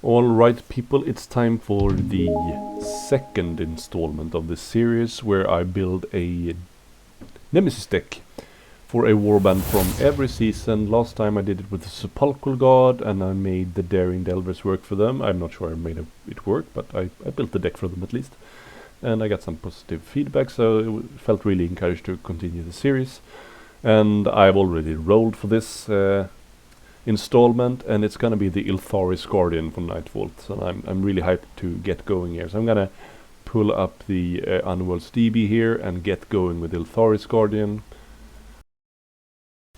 Alright people, it's time for the second installment of this series where I build a nemesis deck for a warband from every season. Last time I did it with the Sepulchral God and I made the Daring Delvers work for them. I'm not sure I made it work, but I built the deck for them at least. And I got some positive feedback, so it felt really encouraged to continue the series. And I've already rolled for this installment, and it's gonna be the Ylthari's Guardian from Nightvault, and I'm really hyped to get going here. So I'm gonna pull up the Underworlds DB here and get going with Ylthari's Guardian.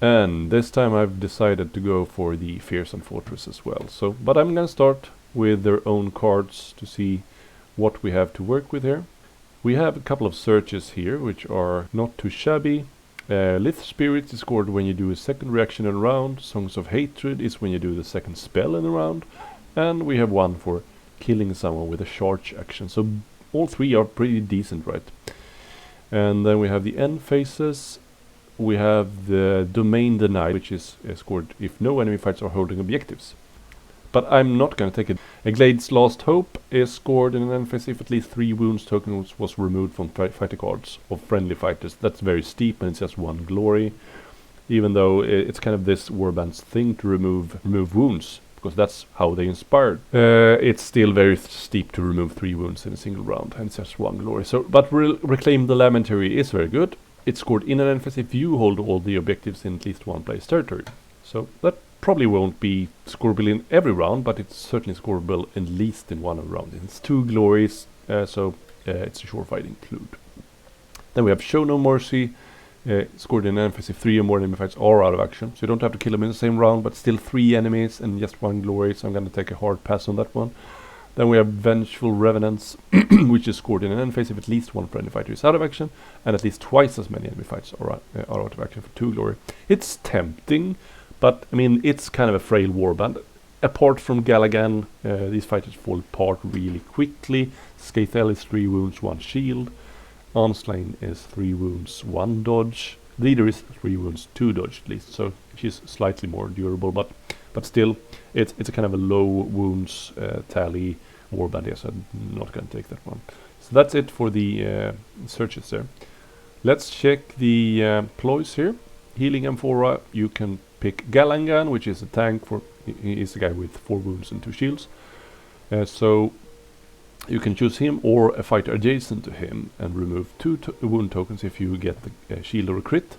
And this time I've decided to go for the Fearsome Fortress as well. So, but I'm gonna start with their own cards to see what we have to work with here. We have a couple of searches here which are not too shabby. Lith Spirit is scored when you do a second reaction in a round. Songs of Hatred is when you do the second spell in a round. And we have one for killing someone with a charge action. So all three are pretty decent, right? And then we have the end phases. We have the Domain Denied, which is scored if no enemy fights are holding objectives. But I'm not going to take it. A Glade's Last Hope is scored in an end phase if at least 3 wounds token was removed from fighter cards of friendly fighters. That's very steep and it's just 1 glory. Even though it's kind of this warband's thing to remove wounds, because that's how they inspired. It's still very steep to remove 3 wounds in a single round, and it's just 1 glory. So, but Reclaim the Lamentary is very good. It's scored in an end phase if you hold all the objectives in at least one player's territory. So that probably won't be scoreable in every round, but it's certainly scoreable at least in one round. It's 2 glories, so it's a surefire include. Then we have Show No Mercy, scored in an emphasis if 3 or more enemy fights are out of action. So you don't have to kill them in the same round, but still 3 enemies and just 1 glory, so I'm going to take a hard pass on that one. Then we have Vengeful Revenants, which is scored in an end phase if at least 1 friendly fighter is out of action, and at least twice as many enemy fights are out of action for 2 glory. It's tempting, but I mean, it's kind of a frail warband. Apart from Galagan, these fighters fall apart really quickly. Scathel is 3 wounds, 1 shield. Onslain is 3 wounds, 1 dodge. Leader is 3 wounds, 2 dodge at least, so she's slightly more durable, but still, it's a kind of a low wounds tally warband here, so I'm not going to take that one. So that's it for the searches there. Let's check the ploys here. Healing Amphora, you can pick Galangan, which is a tank for he is a guy with 4 wounds and 2 shields. So you can choose him or a fighter adjacent to him and remove 2 wound tokens if you get the shield or a crit,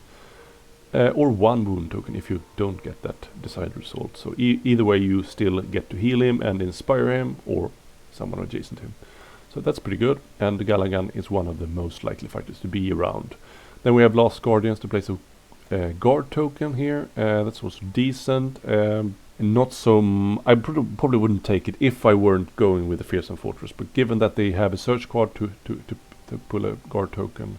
or 1 wound token if you don't get that desired result. So either way you still get to heal him and inspire him or someone adjacent to him. So that's pretty good, and the Galagan is one of the most likely fighters to be around. Then we have Last Guardians to place a guard token here. That's also decent. Not so. I probably wouldn't take it if I weren't going with the Fearsome Fortress. But given that they have a search card to pull a guard token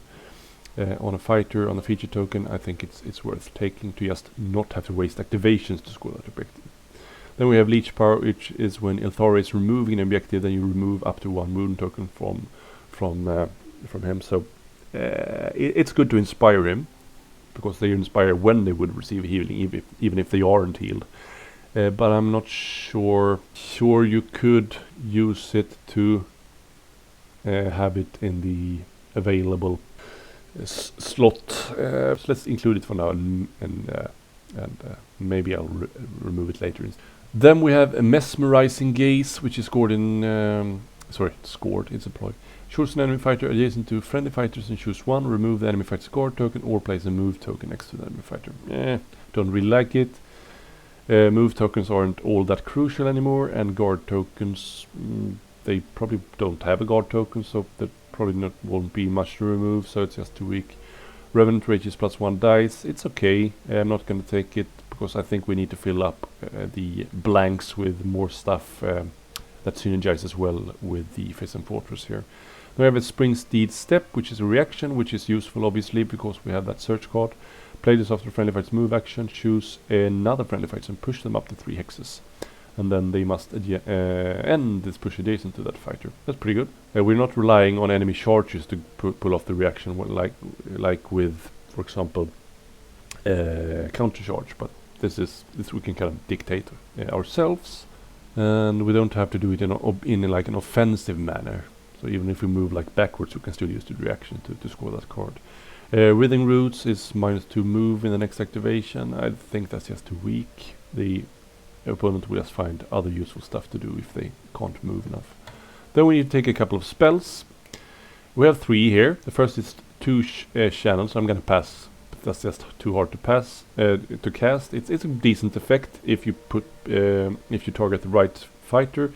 on a fighter on a feature token, I think it's worth taking to just not have to waste activations to score that objective. Then we have Leech Power, which is when Ylthari is removing an objective, then you remove up to 1 wound token from him. So it's good to inspire him, because they inspire when they would receive healing, even if they aren't healed. But I'm not sure you could use it to have it in the available slot. So let's include it for now, and maybe I'll remove it later. Then we have a Mesmerizing Gaze, which is scored in it's a ploy. Choose an enemy fighter adjacent to friendly fighters and choose 1, remove the enemy fighter's guard token or place a move token next to the enemy fighter. Don't really like it. Move tokens aren't all that crucial anymore, and guard tokens, they probably don't have a guard token, so that probably won't be much to remove, so it's just too weak. Revenant Rage is +1 dice. It's okay. I'm not going to take it because I think we need to fill up the blanks with more stuff that synergizes well with the Fearsome Fortress here. We have a Spring Steed Step, which is a reaction, which is useful obviously because we have that search card. Play this after friendly fight's move action, choose another friendly fight and push them up to 3 hexes. And then they must end this push adjacent to that fighter. That's pretty good. We're not relying on enemy charges to pull off the reaction like with, for example, counter charge, but this we can kind of dictate ourselves. And we don't have to do it in like an offensive manner. So even if we move like backwards, we can still use the reaction to score that card. Writhing Roots is -2 move in the next activation. I think that's just too weak. The opponent will just find other useful stuff to do if they can't move enough. Then we need to take a couple of spells. We have 3 here. The first is 2 channels. I'm gonna pass. That's just too hard to pass to cast. It's a decent effect if you put if you target the right fighter.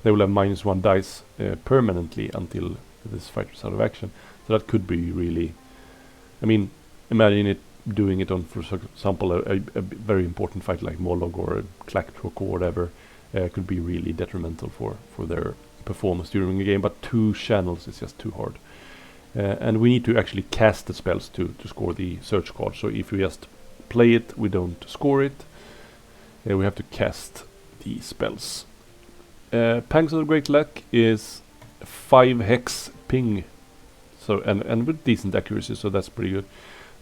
They will have -1 dice permanently until this fighter is out of action. So that could be really. I mean, imagine it doing it on, for example, a very important fight like Mollog or a Clacktrock or whatever. Could be really detrimental for their performance during the game. But 2 channels is just too hard. And we need to actually cast the spells to score the search card. So if we just play it, we don't score it. We have to cast the spells. Pangs of the Great Lack is 5 hex ping. So and with decent accuracy, so that's pretty good.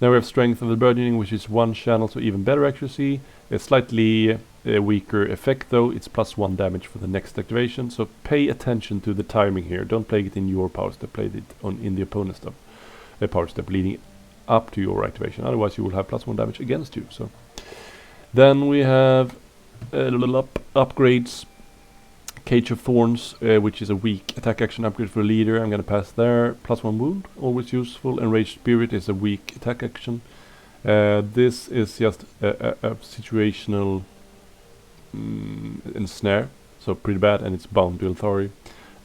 Now we have Strength of the Burgeoning, which is 1 channel, so even better accuracy. A slightly weaker effect though, it's +1 damage for the next activation. So pay attention to the timing here. Don't play it in your power step, play it in the opponent's step, power step leading up to your activation. Otherwise you will have +1 damage against you. So then we have little upgrades. Cage of Thorns, which is a weak attack action upgrade for a leader. I'm gonna pass there. +1 wound, always useful. Enraged Spirit is a weak attack action. This is just a situational ensnare, so pretty bad, and it's bound to Ylthari.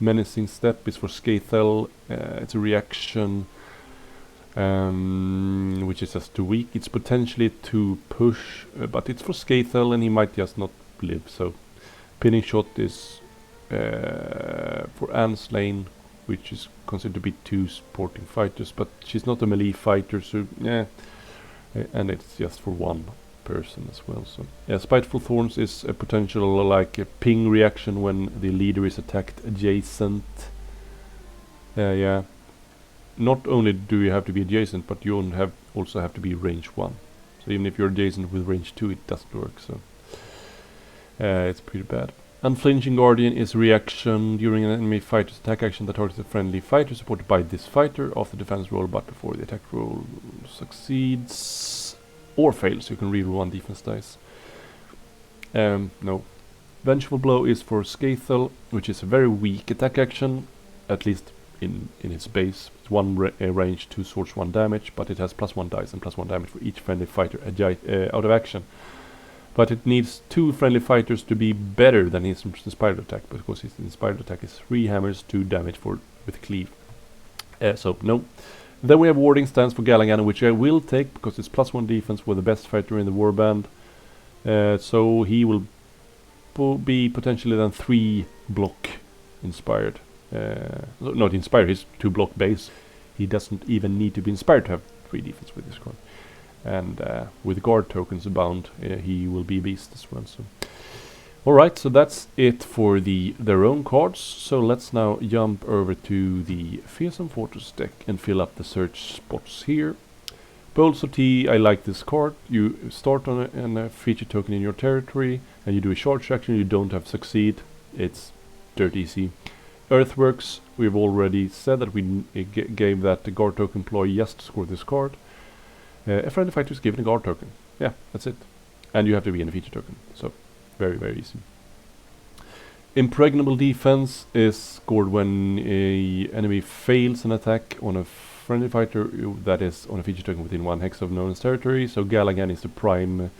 Menacing Step is for Skaethel. It's a reaction, which is just too weak. It's potentially to push, but it's for Skaethel, and he might just not live. So Pinning Shot is for Anslane, which is considered to be 2 supporting fighters, but she's not a melee fighter, so yeah. And it's just for 1 person as well. So yeah, Spiteful Thorns is a potential like a ping reaction when the leader is attacked adjacent. Yeah. Not only do you have to be adjacent, but you also have to be range 1. So even if you're adjacent with range 2, it doesn't work. So it's pretty bad. Unflinching Guardian is reaction during an enemy fighter's attack action that targets a friendly fighter supported by this fighter after defense roll, but before the attack roll succeeds or fails, you can reroll 1 defense dice. No. Vengeful Blow is for Skaethel, which is a very weak attack action, at least in its base. It's 1 range, 2 swords, 1 damage, but it has +1 dice and +1 damage for each friendly fighter out of action. But it needs 2 friendly fighters to be better than his inspired attack, because his inspired attack is 3 hammers, 2 damage with cleave. So no. Then we have Warding Stance for Galagan, which I will take because it's +1 defense with the best fighter in the warband. So he will be potentially then 3 block inspired. Not inspired, he's 2 block base. He doesn't even need to be inspired to have 3 defense with this card. And with guard tokens abound, he will be a beast as well. So, alright, so that's it for their own cards. So let's now jump over to the Fearsome Fortress deck and fill up the search spots here. Bold Sortie, I like this card. You start on a feature token in your territory, and you do a charge action. You don't have succeed. It's dirt easy. Earthworks, we've already said that we gave that the guard token employee just to score this card. A friendly fighter is given a guard token. Yeah, that's it. And you have to be in a feature token. So, very, very easy. Impregnable Defense is scored when an enemy fails an attack on a friendly fighter that is on a feature token within 1 hex of known territory. So Galagan is the prime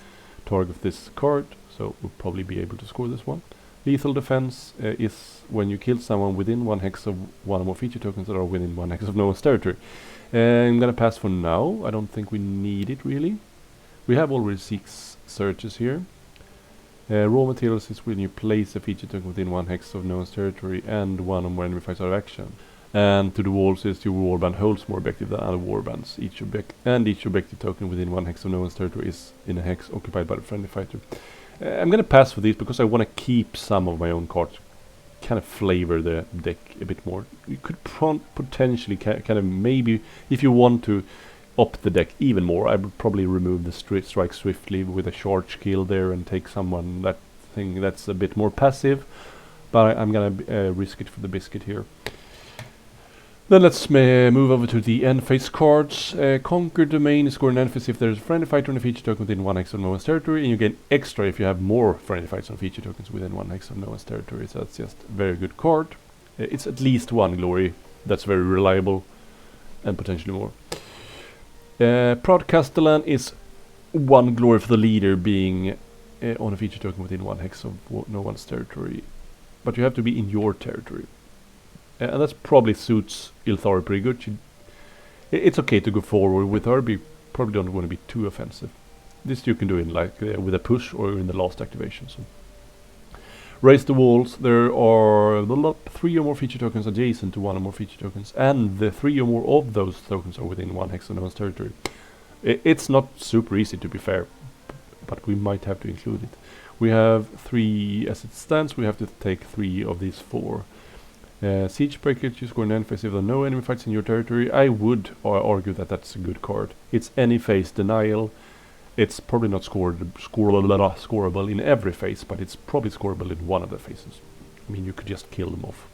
target of this card. So we'll probably be able to score this one. Lethal Defense is when you kill someone within 1 hex of 1 or more feature tokens that are within 1 hex of known territory. I'm gonna pass for now. I don't think we need it really. We have already 6 searches here. Raw materials is when you place a feature token within 1 hex of known territory and 1 or more enemy fights out of action. And to the walls is your warband holds more objective than other warbands. Each objective token within 1 hex of known territory is in a hex occupied by the friendly fighter. I'm gonna pass for these because I want to keep some of my own cards. Kind of flavor the deck a bit more. You could potentially kind of maybe, if you want to up the deck even more, I would probably remove the strike swiftly with a charge skill there and take someone that something that's a bit more passive, but I'm gonna risk it for the biscuit here. Then let's move over to the end phase cards. Conquer Domain is score an end phase if there's a friendly fighter on a feature token within 1 hex of no one's territory, and you gain extra if you have more friendly fights on feature tokens within 1 hex of no one's territory. So that's just a very good card. It's at least 1 glory. That's very reliable, and potentially more. Proud Castellan is 1 glory for the leader being on a feature token within 1 hex of no one's territory, but you have to be in your territory. And that probably suits Ylthari pretty good. It's okay to go forward with her, but you probably don't want to be too offensive. This you can do in like with a push or in the last activation. So. Raise the walls. There are 3 or more feature tokens adjacent to 1 or more feature tokens, and the 3 or more of those tokens are within 1 hex of no one's territory. It's not super easy, to be fair, but we might have to include it. We have 3 as it stands. We have to take 3 of these 4. Siege Breaker, you score an end phase if there are no enemy fights in your territory. I would argue that that's a good card. It's any phase denial. It's probably not scoreable in every phase, but it's probably scoreable in one of the phases. I mean, you could just kill them off.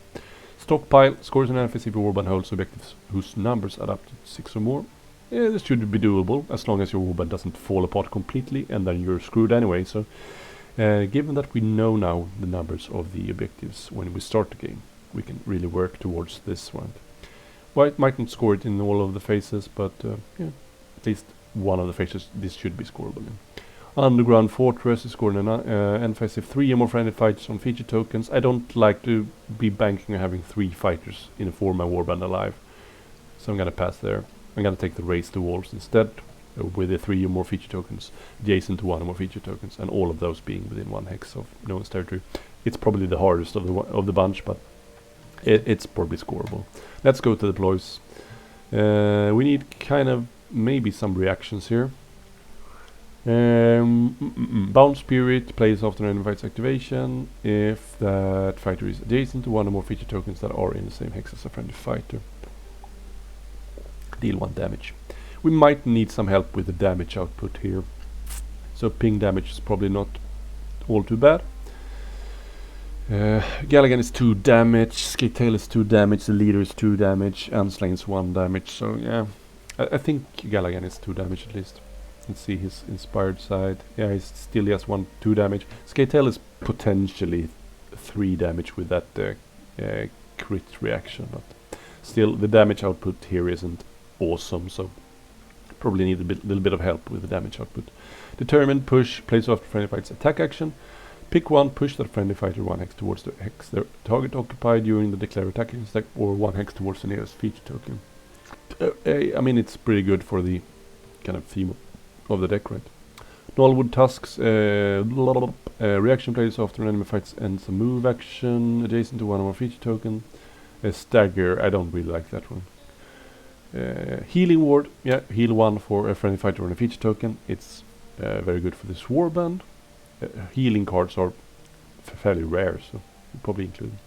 Stockpile, scores an end phase if your warband holds objectives whose numbers add up to 6 or more. This should be doable, as long as your warband doesn't fall apart completely, and then you're screwed anyway. So, given that we know now the numbers of the objectives when we start the game, we can really work towards this one. White might not score it in all of the phases, but yeah, at least one of the phases this should be scoreable in. Underground Fortress is scoring an end phase if 3 or more friendly fights on feature tokens. I don't like to be banking on having 3 fighters in a 4-man warband alive, so I'm gonna pass there. I'm gonna take the Raise the Walls instead, with the 3 or more feature tokens adjacent to 1 or more feature tokens, and all of those being within 1 hex of no one's territory. It's probably the hardest of the bunch, but it's probably scoreable. Let's go to the deploys. We need kind of maybe some reactions here. Bound Spirit plays after an enemy fight's activation if that fighter is adjacent to 1 or more feature tokens that are in the same hex as a friendly fighter. Deal 1 damage. We might need some help with the damage output here. So ping damage is probably not all too bad. Gallaghan is 2 damage, Skitail is 2 damage, the leader is 2 damage, Anslang is 1 damage, so yeah. I think Gallaghan is 2 damage at least. Let's see his inspired side. Yeah, he still has 2 damage. Skitail is potentially 3 damage with that crit reaction, but still the damage output here isn't awesome, so probably need a little bit of help with the damage output. Determined push plays after friendly fight's attack action. Pick 1, push that friendly fighter 1 hex towards the hex their target occupied during the declare attack step, or 1 hex towards the nearest feature token. I mean, it's pretty good for the kind of theme of the deck, right? Nullwood Tusks, reaction plays after an enemy fights ends a move action adjacent to 1 or more feature token. Stagger, I don't really like that one. Healing Ward, yeah, heal 1 for a friendly fighter on a feature token. It's very good for this warband. Healing cards are fairly rare, so we'll probably include them.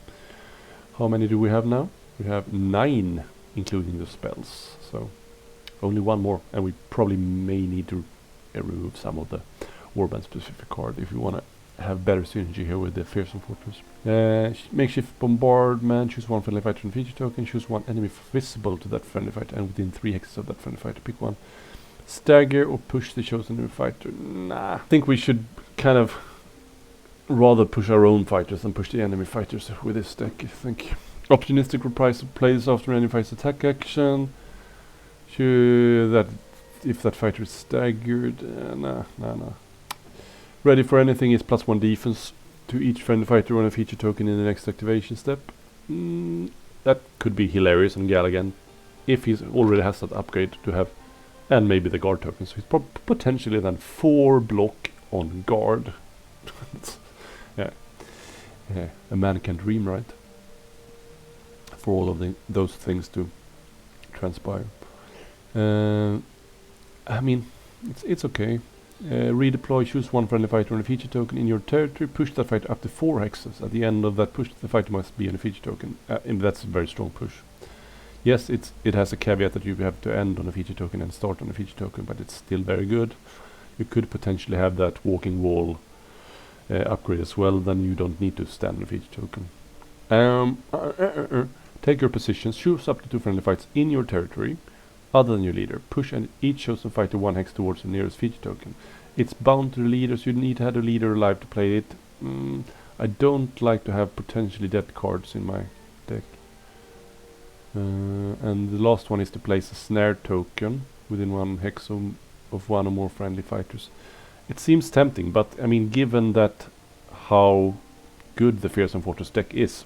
How many do we have now? We have 9, including the spells, so only 1 more, and we probably may need to remove some of the warband specific card if you want to have better synergy here with the Fearsome Fortress. Makeshift Bombardment, choose 1 friendly fighter and feature token, choose 1 enemy visible to that friendly fighter and within 3 hexes of that friendly fighter, pick 1. Stagger or push the chosen enemy fighter. Nah, I think we should kind of rather push our own fighters than push the enemy fighters with this deck, I think. Opportunistic reprisal plays after an enemy fight's attack action. Sure, that if that fighter is staggered, nah. Ready for anything is +1 defense to each friendly fighter on a feature token in the next activation step. That could be hilarious on Gallaghan if he already has that upgrade to have, and maybe the guard token. So he's potentially then 4 block on guard. yeah, a man can dream, right? For all of those things to transpire. I mean, it's okay. Redeploy, choose 1 friendly fighter on a feature token in your territory, push that fighter up to 4 hexes. At the end of that push, the fighter must be on a feature token. And that's a very strong push. Yes, it has a caveat that you have to end on a feature token and start on a feature token, but it's still very good. You could potentially have that walking wall upgrade as well, then you don't need to stand a feature token. Take your positions, choose up to 2 friendly fights in your territory, other than your leader. Push each chosen fighter 1 hex towards the nearest feature token. It's bound to the leaders, you need to have a leader alive to play it. I don't like to have potentially dead cards in my deck. And the last one is to place a snare token within 1 hex of 1 or more friendly fighters. It seems tempting, but I mean, given that how good the Fearsome Fortress deck is,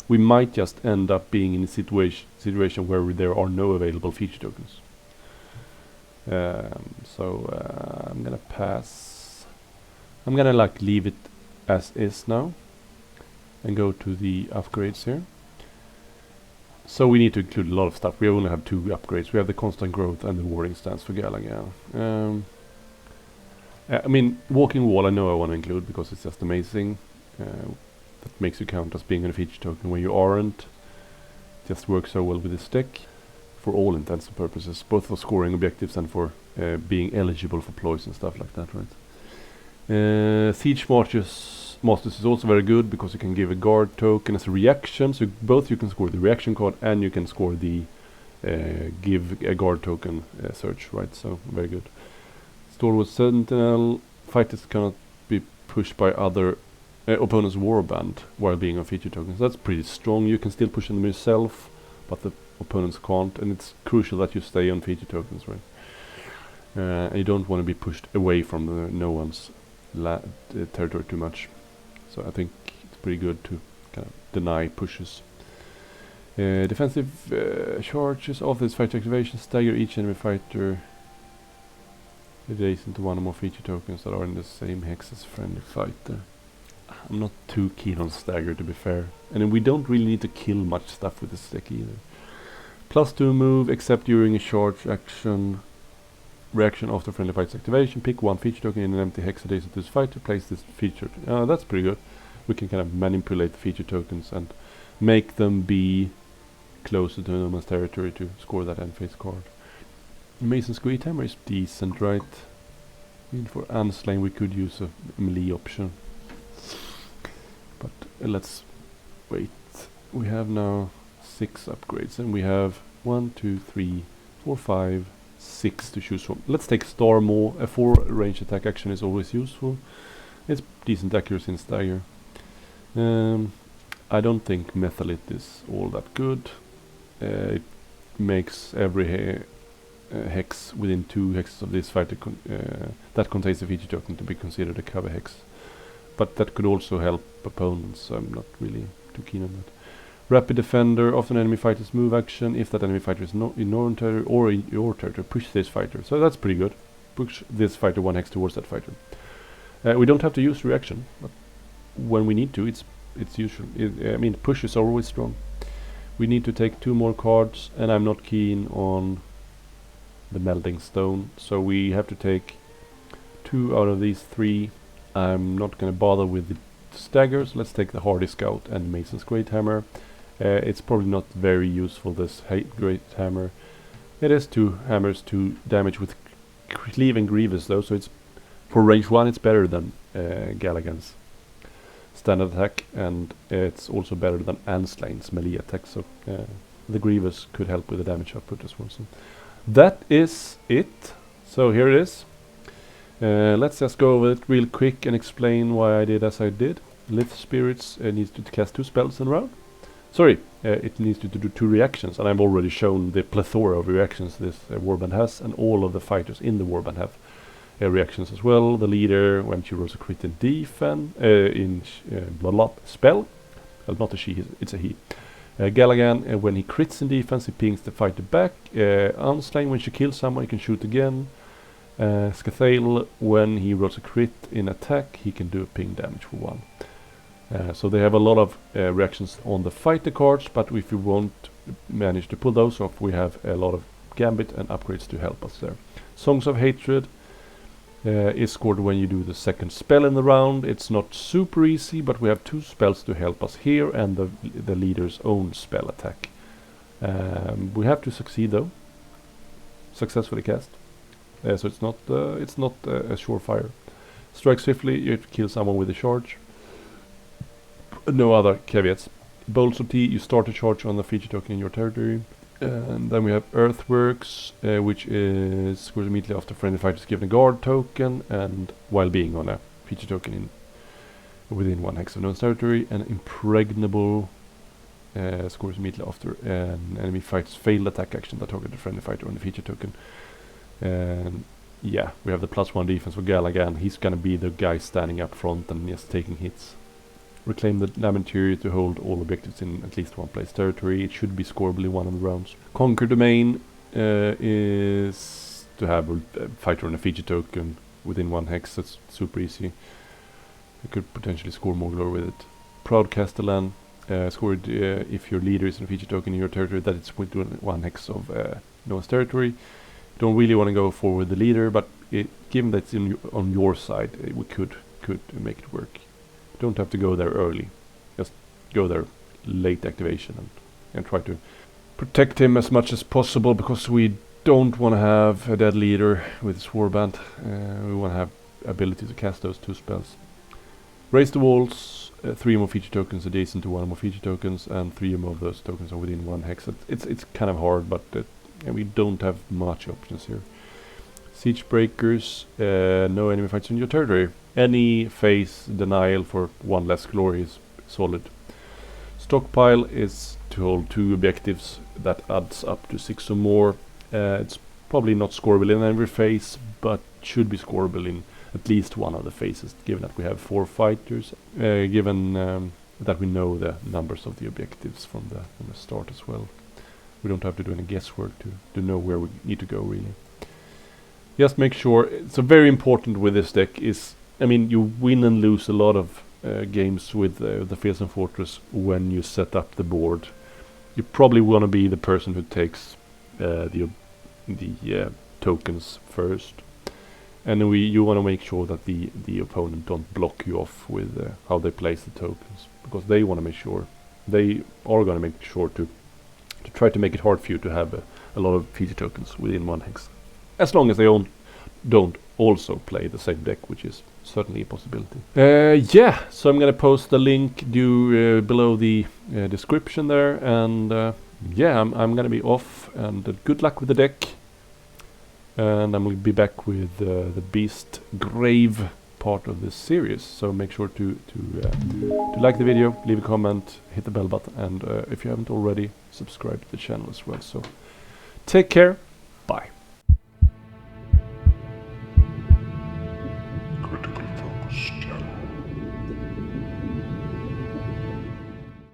we might just end up being in a situation where there are no available feature tokens. I'm gonna pass. I'm gonna like leave it as is now and go to the upgrades here. So we need to include a lot of stuff. We only have 2 upgrades. We have the constant growth and the warding stance for Galagan. I mean, walking wall I know I want to include because it's just amazing. That makes you count as being a feature token when you aren't. It just works so well with this deck for all intents and purposes, both for scoring objectives and for being eligible for ploys and stuff like that, right? Siege Masters is also very good because you can give a guard token as a reaction, so both you can score the reaction card and you can score the give a guard token search, right? So very good. Stalwart Sentinel, fighters cannot be pushed by other opponent's warband while being on feature tokens. That's pretty strong. You can still push them yourself, but the opponents can't, and it's crucial that you stay on feature tokens, right? And you don't want to be pushed away from no one's territory too much. So I think it's pretty good to kind of deny pushes. Defensive charges of this fighter activation stagger each enemy fighter adjacent to 1 or more feature tokens that are in the same hex as friendly fighter. I'm not too keen on stagger, to be fair. And we don't really need to kill much stuff with this deck either. +2 move, except during a charge reaction after friendly fight's activation. Pick 1 feature token in an empty hex adjacent to this fighter. Place this feature. That's pretty good. We can kind of manipulate the feature tokens and make them be closer to Noma's territory to score that end phase card. Mason Squeeze Hammer is decent, right? I mean, for Unslain we could use a melee option. But let's wait. We have now 6 upgrades and we have 1, 2, 3, 4, 5, 6 to choose from. Let's take Star Maw. A 4 range attack action is always useful. It's decent accuracy in stagger. I don't think Methalith is all that good. It makes every hex within 2 hexes of this fighter that contains a feature token to be considered a cover hex. But that could also help opponents, so I'm not really too keen on that. Rapid Defender, after an enemy fighter's move action, if that enemy fighter is in your territory or in your territory, push this fighter. So that's pretty good. Push this fighter 1 hex towards that fighter. We don't have to use reaction, but when we need to, it's usual. I mean, pushes are always strong. We need to take 2 more cards, and I'm not keen on the Melding Stone, so we have to take 2 out of these 3. I'm not going to bother with the staggers. Let's take the Hardy Scout and Mason's Great Hammer. It's probably not very useful, this Great Hammer. It has 2 hammers to damage with Cleave and Grievous though, so it's for range 1 it's better than Galagan's standard attack, and it's also better than Anslain's melee attack, so the Grievous could help with the damage output as well. So that is it. So here it is. Let's just go over it real quick and explain why I did as I did. Lift Spirits needs to cast 2 spells in a round. Sorry, it needs to do 2 reactions, and I've already shown the plethora of reactions this warband has, and all of the fighters in the warband have reactions as well. The leader, when she rolls a crit in defense, spell, well, not a she, it's a he. Galagan, when he crits in defense, he pings the fighter back. Unslain, when she kills someone, he can shoot again. Scathael, when he rolls a crit in attack, he can do a ping damage for 1. So they have a lot of reactions on the fighter cards, but if you won't manage to pull those off, we have a lot of gambit and upgrades to help us there. Songs of Hatred is scored when you do the 2nd spell in the round. It's not super easy, but we have 2 spells to help us here, and the leader's own spell attack. We have to succeed though. Successfully cast. So it's not a surefire. Strike swiftly, you have to kill someone with a charge. No other caveats. Bolts of Tea, you start a charge on the feature token in your territory. And then we have Earthworks, which is scores immediately after friendly fighters given a guard token, and while being on a feature token within 1 hex of known territory. And Impregnable scores immediately after an enemy fighter's failed attack action that target a friendly fighter on the feature token. And yeah, we have the +1 defense for Gallaghan. He's gonna be the guy standing up front and just taking hits. Reclaim the lab interior to hold all objectives in at least one place territory. It should be scoreable in one of the rounds. Conquer Domain is to have a fighter on a feature token within 1 hex. That's super easy. You could potentially score more glory with it. Proud Castellan, scored if your leader is on a feature token in your territory that it's within 1 hex of no one's territory. Don't really want to go forward the leader, but given that it's on your side, we could make it work. Don't have to go there early. Just go there late activation and try to protect him as much as possible, because we don't want to have a dead leader with his warband. We want to have ability to cast those 2 spells. Raise the walls, 3 more feature tokens adjacent to 1 more feature tokens, and 3 more of those tokens are within 1 hex. It's kind of hard, but and we don't have much options here. Siege breakers, no enemy fights in your territory. Any phase denial for 1 less glory is solid. Stockpile is to hold 2 objectives. That adds up to 6 or more. It's probably not scoreable in every phase, but should be scoreable in at least one of the phases, given that we have 4 fighters, given that we know the numbers of the objectives from the start as well. We don't have to do any guesswork to know where we need to go, really. Just make sure, so very important with this deck is, I mean, you win and lose a lot of games with the Fearsome Fortress when you set up the board. You probably want to be the person who takes the tokens first, and you want to make sure that the opponent don't block you off with how they place the tokens, because they want to make sure, they are going to make sure to try to make it hard for you to have a lot of feature tokens within 1 hex, as long as they don't also play the same deck, which is certainly a possibility. Yeah, so I'm gonna post the link below the description there, and yeah, I'm gonna be off, and good luck with the deck, and I'm gonna be back with the Beast Grave part of this series. So make sure to like the video, leave a comment, hit the bell button, and if you haven't already, subscribe to the channel as well. So take care, bye.